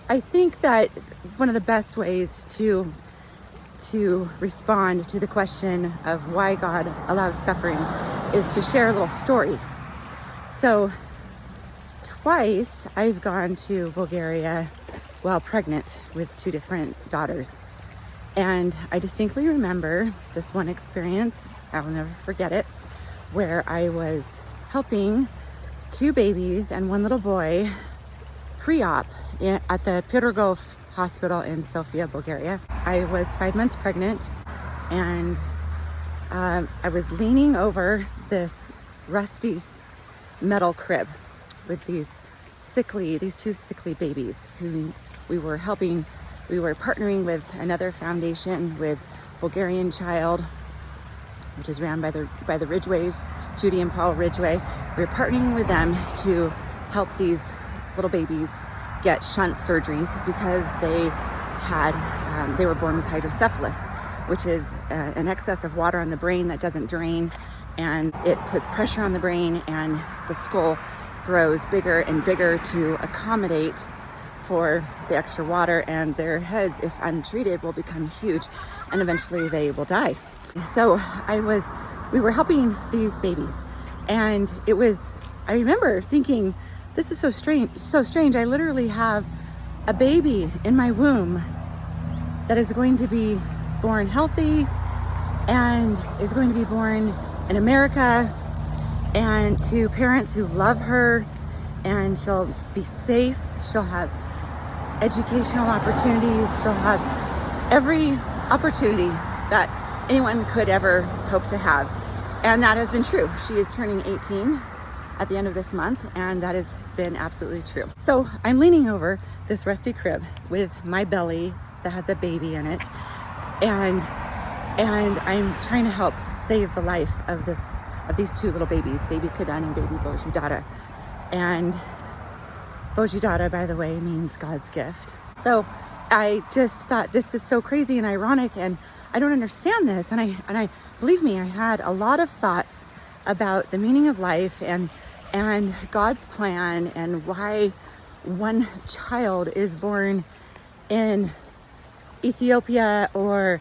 I think that one of the best ways to respond to the question of why God allows suffering is to share a little story. So twice I've gone to Bulgaria while pregnant with 2 different daughters. And I distinctly remember this one experience, I'll never forget it, where I was helping 2 babies and 1 little boy pre-op at the Pirogov hospital in Sofia, Bulgaria. I was 5 months pregnant, and I was leaning over this rusty metal crib with these 2 sickly babies who we were helping. We were partnering with another foundation with Bulgarian Child, which is ran by the Ridgeways, Judy and Paul Ridgway. We were partnering with them to help these little babies get shunt surgeries because they were born with hydrocephalus, which is an excess of water on the brain that doesn't drain, and it puts pressure on the brain, and the skull grows bigger and bigger to accommodate for the extra water, and their heads, if untreated, will become huge, and eventually they will die. So we were helping these babies, and I remember thinking, this is so strange. I literally have a baby in my womb that is going to be born healthy and is going to be born in America and to parents who love her, and she'll be safe. She'll have educational opportunities. She'll have every opportunity that anyone could ever hope to have. And that has been true. She is turning 18 at the end of this month, and that has been absolutely true. So I'm leaning over this rusty crib with my belly that has a baby in it, and I'm trying to help save the life of these 2 little babies, baby Kadan and baby Boshidara. And Boshidara, by the way, means God's gift. So I just thought, this is so crazy and ironic, and I don't understand this. And I believe me, I had a lot of thoughts about the meaning of life and God's plan, and why one child is born in Ethiopia or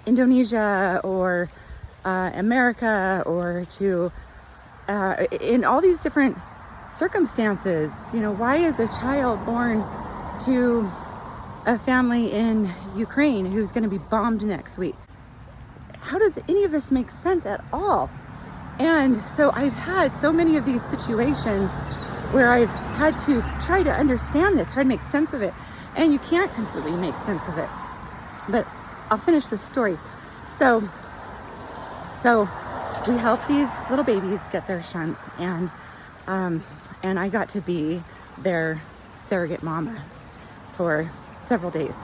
Indonesia or America, or in all these different circumstances. Why is a child born to a family in Ukraine who's going to be bombed next week? How does any of this make sense at all? And so I've had so many of these situations where I've had to try to understand this, try to make sense of it. And you can't completely make sense of it. But I'll finish this story. So we helped these little babies get their shunts, and I got to be their surrogate mama for several days.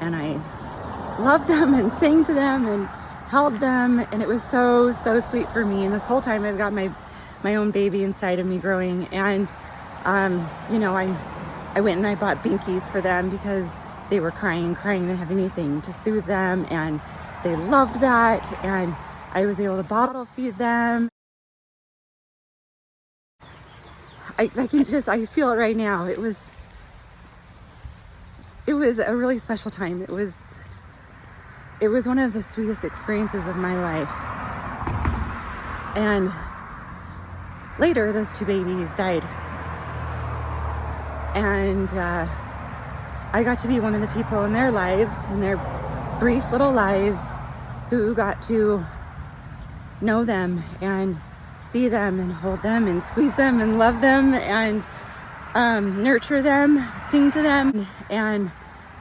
And I loved them and sang to them and held them, and it was so sweet for me. And this whole time I've got my own baby inside of me growing, and I went and I bought binkies for them because they were crying, they didn't have anything to soothe them, and they loved that. And I was able to bottle feed them. I feel it right now. It was a really special time. It was one of the sweetest experiences of my life. And later, those 2 babies died. And I got to be one of the people in their lives, in their brief little lives, who got to know them and see them and hold them and squeeze them and love them and nurture them, sing to them. And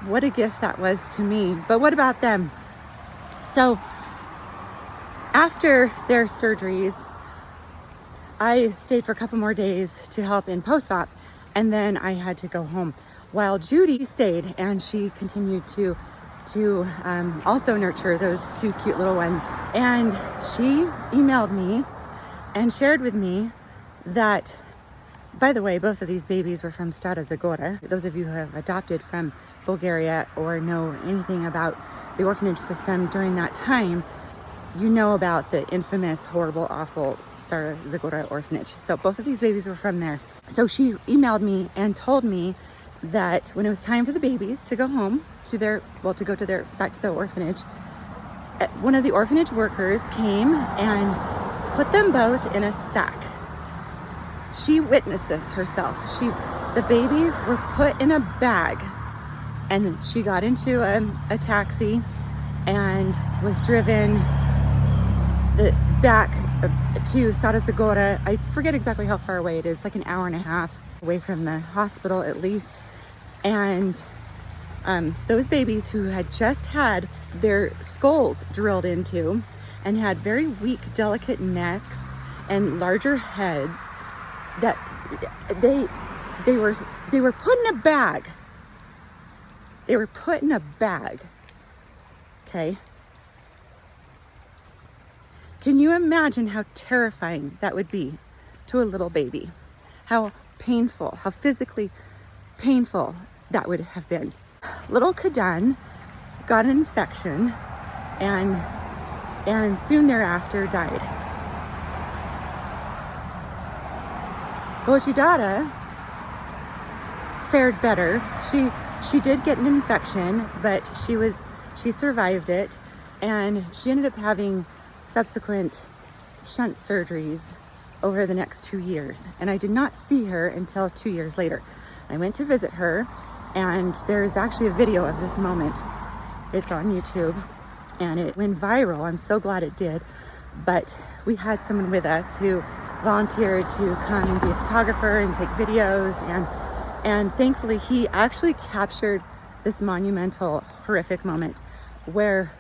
what a gift that was to me. But what about them? So after their surgeries, I stayed for a couple more days to help in post-op, and then I had to go home, while Judy stayed, and she continued to also nurture those 2 cute little ones. And she emailed me and shared with me that, by the way, both of these babies were from Stara Zagora. Those of you who have adopted from Bulgaria or know anything about the orphanage system during that time, you know about the infamous, horrible, awful Stara Zagora orphanage. So both of these babies were from there. So she emailed me and told me that when it was time for the babies to go home to their, well, to go to their, back to the orphanage, one of the orphanage workers came and put them both in a sack. She witnessed this herself. The babies were put in a bag, and then she got into a taxi and was driven back to Sarasagora. I forget exactly how far away it is, like an hour and a half away from the hospital at least. And those babies who had just had their skulls drilled into and had very weak, delicate necks and larger heads, that they were put in a bag. They were put in a bag. Okay. Can you imagine how terrifying that would be to a little baby? How painful, how physically painful that would have been. Little Kadan got an infection and soon thereafter died. Boshidara fared better. She did get an infection, but she survived it, and she ended up having subsequent shunt surgeries over the next 2 years. And I did not see her until 2 years later. I went to visit her, and there's actually a video of this moment. It's on YouTube, and it went viral. I'm so glad it did. But we had someone with us who volunteered to come and be a photographer and take videos, and thankfully he actually captured this monumental, horrific moment where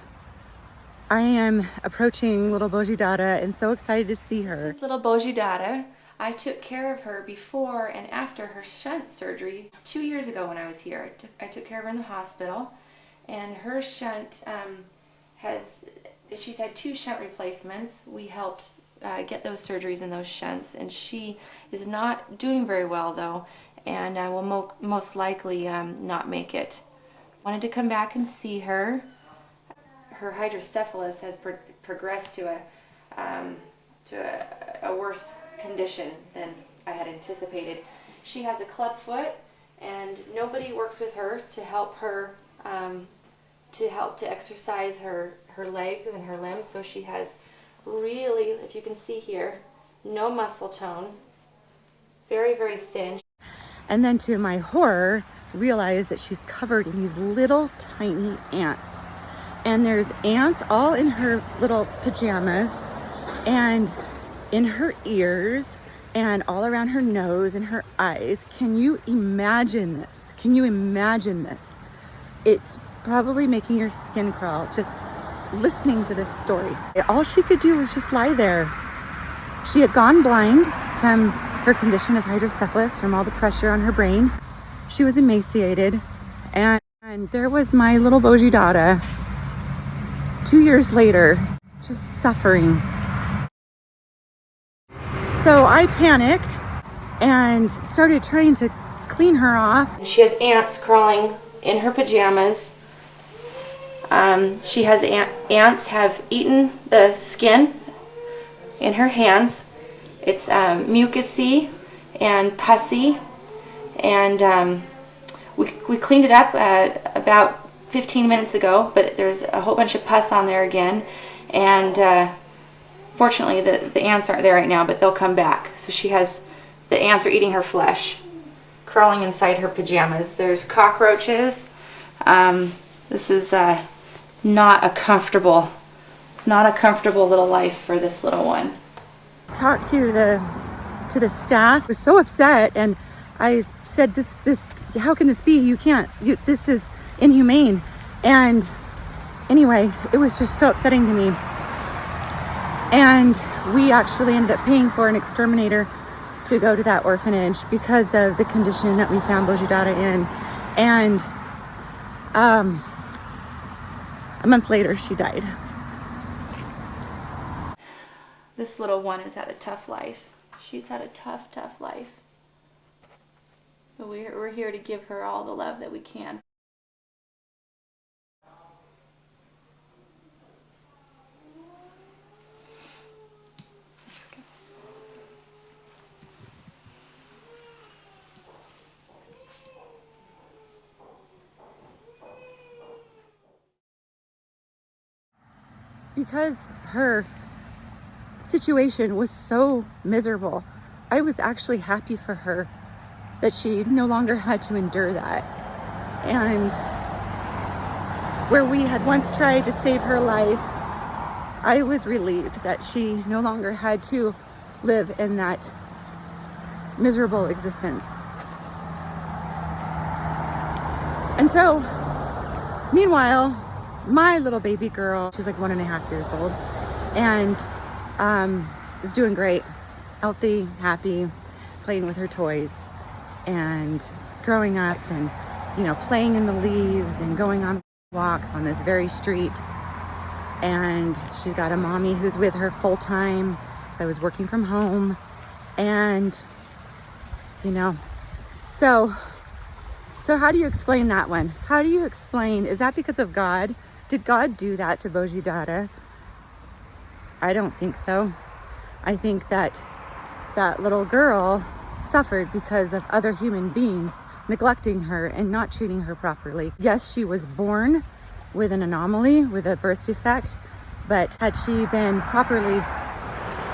I am approaching little Boshidara and so excited to see her. This is little Boshidara. I took care of her before and after her shunt surgery 2 years ago when I was here. I took care of her in the hospital, and her shunt she's had 2 shunt replacements. We helped get those surgeries and those shunts, and she is not doing very well though, and will most likely not make it. Wanted to come back and see her. Her hydrocephalus has progressed to a worse condition than I had anticipated. She has a club foot, and nobody works with her to help her to exercise her legs and her limbs. So she has really, if you can see here, no muscle tone, very, very thin. And then to my horror, realize that she's covered in these little tiny ants. And there's ants all in her little pajamas and in her ears and all around her nose and her eyes. Can you imagine this? Can you imagine this? It's probably making your skin crawl just listening to this story. All she could do was just lie there. She had gone blind from her condition of hydrocephalus, from all the pressure on her brain. She was emaciated, and there was my little Boshidara 2 years later, just suffering. So I panicked and started trying to clean her off. She has ants crawling in her pajamas. She has ants have eaten the skin in her hands. It's mucusy and pussy, and we cleaned it up about 15 minutes ago, but there's a whole bunch of pus on there again, and fortunately the ants aren't there right now, but they'll come back. So the ants are eating her flesh, crawling inside her pajamas. There's cockroaches. This is not a comfortable little life for this little one. Talked to the staff. I was so upset, and I said, this how can this be? This is inhumane. And anyway, it was just so upsetting to me. And we actually ended up paying for an exterminator to go to that orphanage because of the condition that we found Boshidara in. And a month later, she died. This little one has had a tough life. She's had a tough life. But we're here to give her all the love that we can. because her situation was so miserable, I was actually happy for her that she no longer had to endure that. And where we had once tried to save her life, I was relieved that she no longer had to live in that miserable existence. And so, meanwhile, my little baby girl, she was like 1.5 years old, and is doing great, healthy, happy, playing with her toys, and growing up, and playing in the leaves and going on walks on this very street. And she's got a mommy who's with her full time, because I was working from home. And so how do you explain that one? How do you explain, is that because of God? Did God do that to Boshidara? I don't think so. I think that that little girl suffered because of other human beings neglecting her and not treating her properly. Yes, she was born with an anomaly, with a birth defect, but had she been properly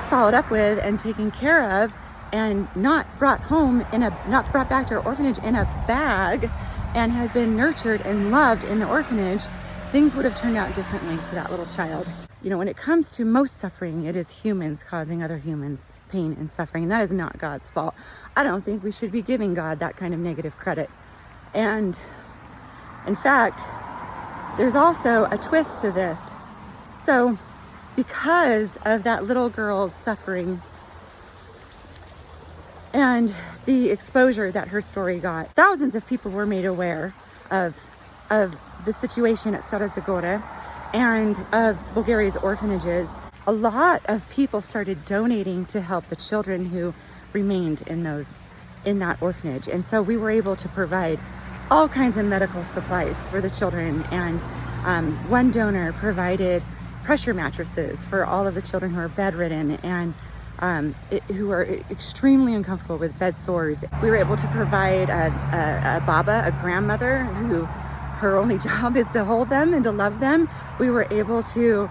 followed up with and taken care of, and not brought back to her orphanage in a bag, and had been nurtured and loved in the orphanage, things would have turned out differently for that little child. When it comes to most suffering, it is humans causing other humans pain and suffering, and that is not God's fault. I don't think we should be giving God that kind of negative credit. And in fact, there's also a twist to this. So because of that little girl's suffering and the exposure that her story got, thousands of people were made aware of the situation at Stara Zagora and of Bulgaria's orphanages. A lot of people started donating to help the children who remained in that orphanage. And so we were able to provide all kinds of medical supplies for the children. And one donor provided pressure mattresses for all of the children who are bedridden and who are extremely uncomfortable with bed sores. We were able to provide a baba, a grandmother, who her only job is to hold them and to love them. We were able to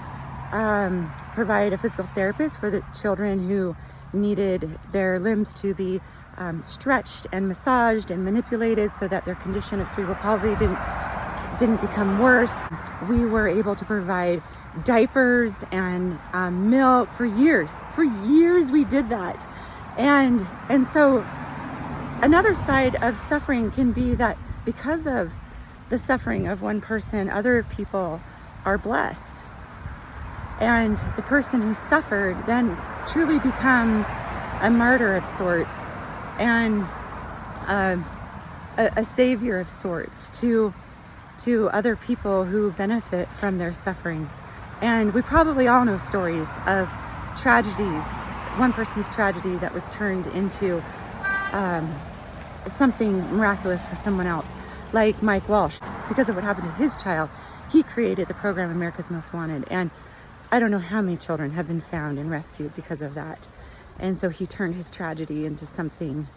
provide a physical therapist for the children who needed their limbs to be stretched and massaged and manipulated so that their condition of cerebral palsy didn't become worse. We were able to provide diapers and milk for years. For years we did that. And so another side of suffering can be that because of the suffering of one person, other people are blessed. And the person who suffered then truly becomes a martyr of sorts and a savior of sorts to other people who benefit from their suffering. And we probably all know stories of tragedies, one person's tragedy that was turned into something miraculous for someone else. Like Mike Walsh, because of what happened to his child, he created the program America's Most Wanted. And I don't know how many children have been found and rescued because of that. And so he turned his tragedy into something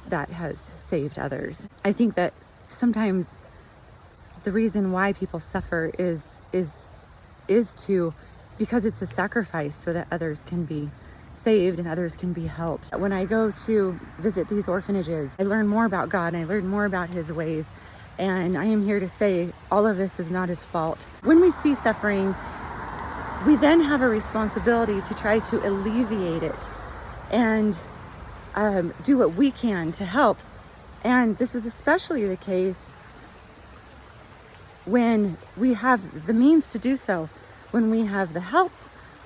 that has saved others. I think that sometimes the reason why people suffer is because it's a sacrifice so that others can be saved and others can be helped. When I go to visit these orphanages, I learn more about God and I learn more about his ways. And I am here to say all of this is not his fault. When we see suffering, we then have a responsibility to try to alleviate it and do what we can to help. And this is especially the case when we have the means to do so, when we have the help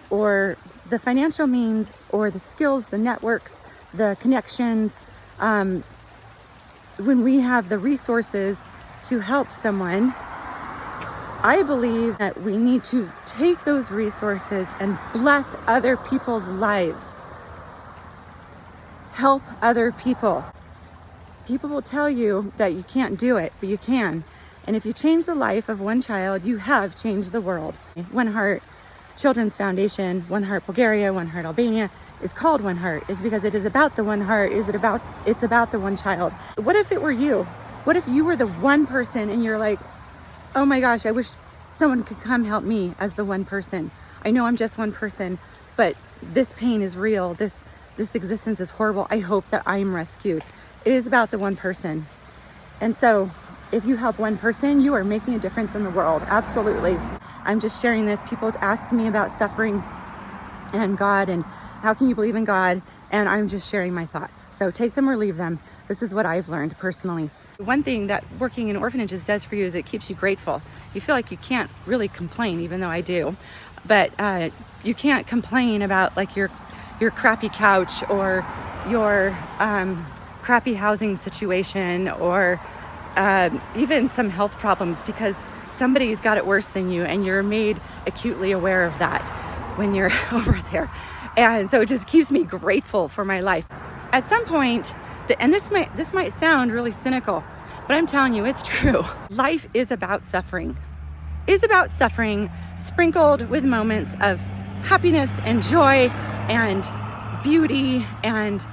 or the financial means or the skills, the networks, the connections, when we have the resources to help someone. I believe that we need to take those resources and bless other people's lives. Help other people. People will tell you that you can't do it, but you can. And if you change the life of one child, you have changed the world. One Heart Children's Foundation, One Heart Bulgaria, One Heart Albania is called One Heart, is because it is about the one heart, it's about the one child. What if it were you? What if you were the one person and you're like, oh my gosh, I wish someone could come help me as the one person. I know I'm just one person, but this pain is real. This existence is horrible. I hope that I'm rescued. It is about the one person. And so if you help one person, you are making a difference in the world. Absolutely. I'm just sharing this. People ask me about suffering and God and how can you believe in God? And I'm just sharing my thoughts. So take them or leave them. This is what I've learned personally. One thing that working in orphanages does for you is it keeps you grateful. You feel like you can't really complain, even though I do. But you can't complain about like your crappy couch or your crappy housing situation or even some health problems, because somebody's got it worse than you and you're made acutely aware of that when you're over there. And so it just keeps me grateful for my life. At some point, and this might sound really cynical, but I'm telling you, it's true. Life is about suffering. It is about suffering sprinkled with moments of happiness and joy and beauty and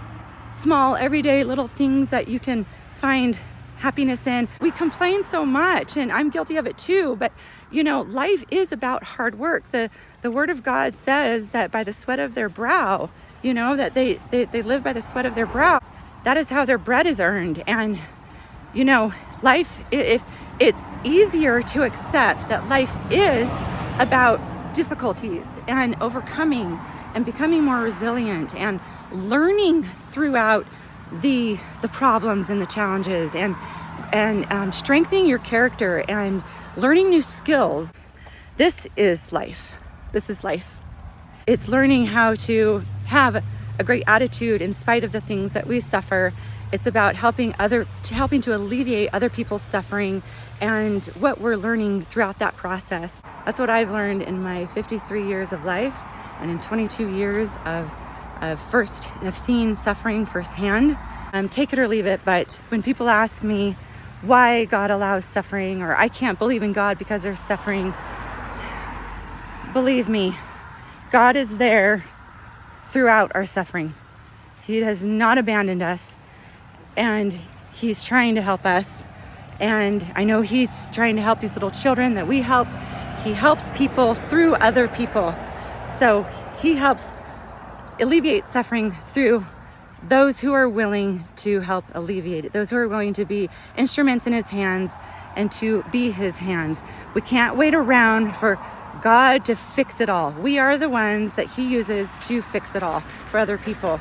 small everyday little things that you can find happiness in. We complain so much, and I'm guilty of it too, but you know, life is about hard work. The word of God says that by the sweat of their brow, you know, that they live by the sweat of their brow. That is how their bread is earned. And you know, life, if it's easier to accept that life is about difficulties and overcoming and becoming more resilient and learning throughout the problems and the challenges and strengthening your character and learning new skills. This is life. This is life. It's learning how to have a great attitude in spite of the things that we suffer. It's about helping to alleviate other people's suffering and what we're learning throughout that process. That's what I've learned in my 53 years of life and in 22 years of seen suffering firsthand. Take it or leave it, but when people ask me why God allows suffering, or I can't believe in God because there's suffering, believe me, God is there throughout our suffering. He has not abandoned us, and He's trying to help us. And I know He's trying to help these little children that we help. He helps people through other people. So He helps alleviate suffering through those who are willing to help alleviate it, those who are willing to be instruments in His hands and to be His hands. We can't wait around for God to fix it all. We are the ones that He uses to fix it all for other people.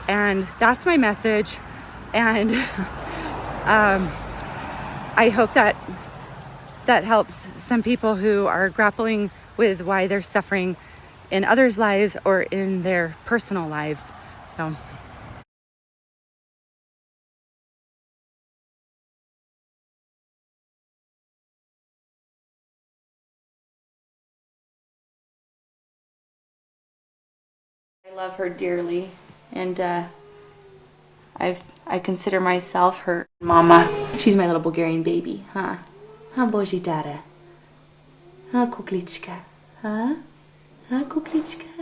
And that's my message. And I hope that helps some people who are grappling with why they're suffering in others' lives or in their personal lives. So. I love her dearly, and I consider myself her mama. She's my little Bulgarian baby, huh? Huh, Boshidara? Huh, kuklichka? Huh? Huh, kuklichka?